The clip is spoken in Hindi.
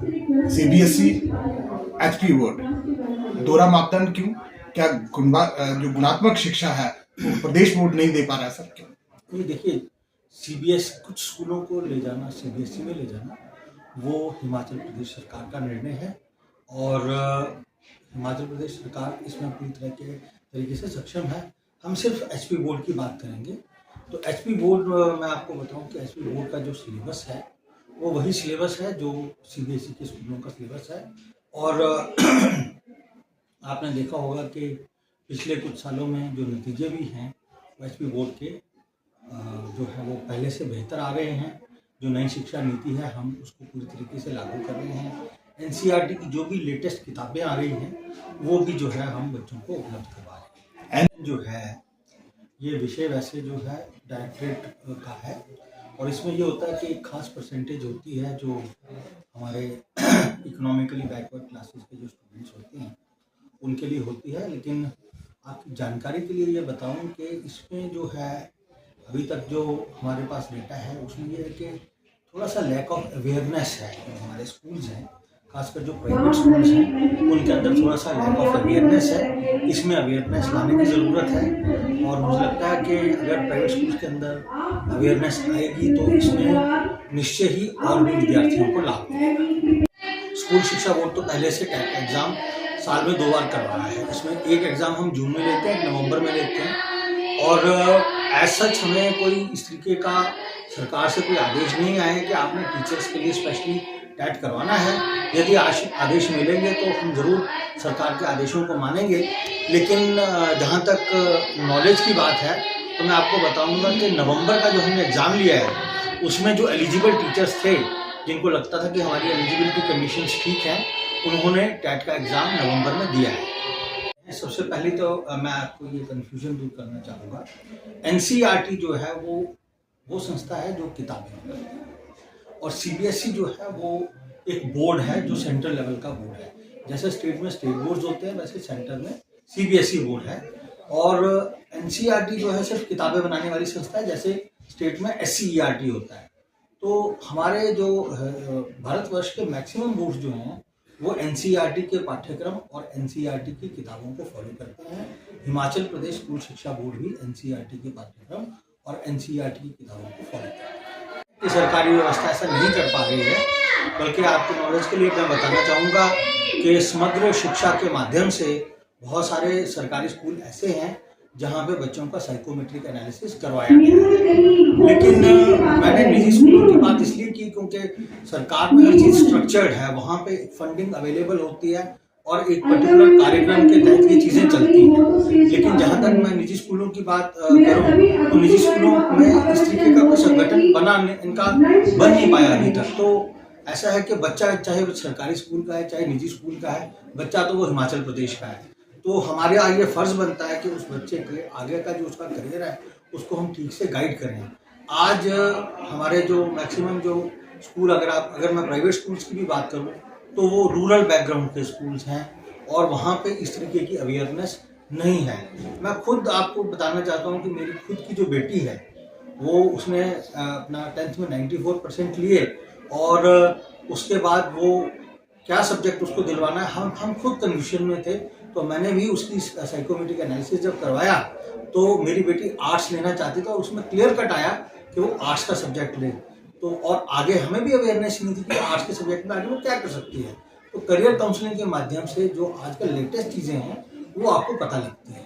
सीबीएसई, एचपी बोर्ड, दोहरा मापदंड क्यों? क्या जो गुणात्मक शिक्षा है वो प्रदेश बोर्ड नहीं दे पा रहा है सर, क्यों? ये देखिए, सीबीएस कुछ स्कूलों को ले जाना, सीबीएसई में ले जाना, वो हिमाचल प्रदेश सरकार का निर्णय है और हिमाचल प्रदेश सरकार इसमें पूरी तरीके से सक्षम है। हम सिर्फ एचपी बोर्ड की बात करेंगे। तो एचपी बोर्ड, मैं आपको बताऊं कि एचपी बोर्ड का जो सिलेबस है वो वही सिलेबस है जो सीबीएसई के स्कूलों का सिलेबस है। और आपने देखा होगा कि पिछले कुछ सालों में जो नतीजे भी हैं वो एचपी बोर्ड के जो है वो पहले से बेहतर आ रहे हैं। जो नई शिक्षा नीति है हम उसको पूरी तरीके से लागू कर रहे हैं। एनसीईआरटी की जो भी लेटेस्ट किताबें आ रही हैं वो भी जो है हम बच्चों को उपलब्ध करवा रहे हैं। जो है ये विषय वैसे जो है डायरेक्टरेट का है और इसमें ये होता है कि एक खास परसेंटेज होती है जो हमारे इकोनॉमिकली बैकवर्ड क्लासेस के जो स्टूडेंट्स होते हैं उनके लिए होती है। लेकिन आपकी जानकारी के लिए ये बताऊं कि इसमें जो है अभी तक जो हमारे पास डेटा है उसमें ये है कि थोड़ा सा लैक ऑफ अवेयरनेस है। जो हमारे स्कूल्स हैं, खासकर जो प्राइवेट स्कूल्स हैं, उनके अंदर थोड़ा सा लैक ऑफ अवेयरनेस है। इसमें अवेयरनेस लाने की ज़रूरत है और मुझे लगता है कि अगर प्राइवेट स्कूल्स के अंदर अवेयरनेस आएगी तो इसमें निश्चय ही और भी विद्यार्थियों को लाभ मिलेगा। स्कूल शिक्षा बोर्ड तो पहले से टेट एग्ज़ाम साल में 2 बार कर रहा है। इसमें एक एग्ज़ाम हम जून में लेते हैं, नवंबर में लेते हैं और एज सच हमें कोई इस तरीके का सरकार से कोई आदेश नहीं आया है कि आपने टीचर्स के लिए स्पेशली टेट करवाना है। यदि आदेश मिलेंगे तो हम ज़रूर सरकार के आदेशों को मानेंगे। लेकिन जहाँ तक नॉलेज की बात है तो मैं आपको बताऊंगा कि नवंबर का जो हमने एग्ज़ाम लिया है उसमें जो एलिजिबल टीचर्स थे जिनको लगता था कि हमारी एलिजिबिलिटी कंडीशंस ठीक हैं, उन्होंने टेट का एग्ज़ाम नवंबर में दिया है। सबसे पहले तो मैं आपको ये कन्फ्यूजन दूर करना चाहूँगा। एनसीईआरटी जो है वो संस्था है जो किताबें करती है और सीबीएसई जो है वो एक बोर्ड है जो सेंट्रल लेवल का बोर्ड है। जैसे स्टेट में स्टेट बोर्ड्स होते हैं वैसे सेंटर में सीबीएसई बोर्ड है। और एनसीईआरटी जो है सिर्फ किताबें बनाने वाली संस्था है, जैसे स्टेट में एससीईआरटी होता है। तो हमारे जो भारतवर्ष के मैक्सिमम बोर्ड्स जो हैं वो एनसीईआरटी के पाठ्यक्रम और एनसीईआरटी की किताबों को फॉलो करते हैं। हिमाचल प्रदेश स्कूल शिक्षा बोर्ड भी एनसीईआरटी के पाठ्यक्रम और एनसीईआरटी की किताबों को फॉलो करता है। ये सरकारी व्यवस्था ऐसा नहीं कर पा रही है, बल्कि आपके नॉलेज के लिए मैं बताना चाहूँगा कि समग्र शिक्षा के माध्यम से बहुत सारे सरकारी स्कूल ऐसे हैं जहाँ पे बच्चों का साइकोमेट्रिक एनालिसिस करवाया गया है। लेकिन मैंने निजी स्कूलों की बात इसलिए की क्योंकि सरकार में हर चीज़ स्ट्रक्चर्ड है, वहाँ पे फंडिंग अवेलेबल होती है और एक पर्टिकुलर कार्यक्रम के तहत ये चीज़ें चलती हैं। लेकिन जहाँ तक मैं निजी स्कूलों की बात करूँ तो निजी स्कूलों में इस तरीके का कोई संगठन इनका बन नहीं पाया अभी तक। तो ऐसा है कि बच्चा चाहे वो सरकारी स्कूल का है चाहे निजी स्कूल का है, बच्चा तो वो हिमाचल प्रदेश का है। तो हमारे ये फ़र्ज़ बनता है कि उस बच्चे के आगे का जो उसका करियर है उसको हम ठीक से गाइड करें। आज हमारे जो मैक्सिमम जो स्कूल, अगर मैं प्राइवेट स्कूल्स की भी बात करूं तो वो रूरल बैकग्राउंड के स्कूल्स हैं और वहाँ पे इस तरीके की अवेयरनेस नहीं है। मैं खुद आपको बताना चाहता हूँ कि मेरी खुद की जो बेटी है वो उसने अपना 10th में 94% लिए और उसके बाद वो क्या सब्जेक्ट उसको दिलवाना है हम खुद कन्फ्यूजन में थे। तो मैंने भी उसकी साइकोमेट्रिक एनालिसिस जब करवाया तो मेरी बेटी आर्ट्स लेना चाहती थी और उसमें क्लियर कट आया कि वो आर्ट्स का सब्जेक्ट ले। तो और आगे हमें भी अवेयरनेस नहीं थी कि आर्ट्स के सब्जेक्ट में आगे वो क्या कर सकती है। तो करियर काउंसलिंग के माध्यम से जो आजकल लेटेस्ट चीज़ें हैं वो आपको पता लगती है।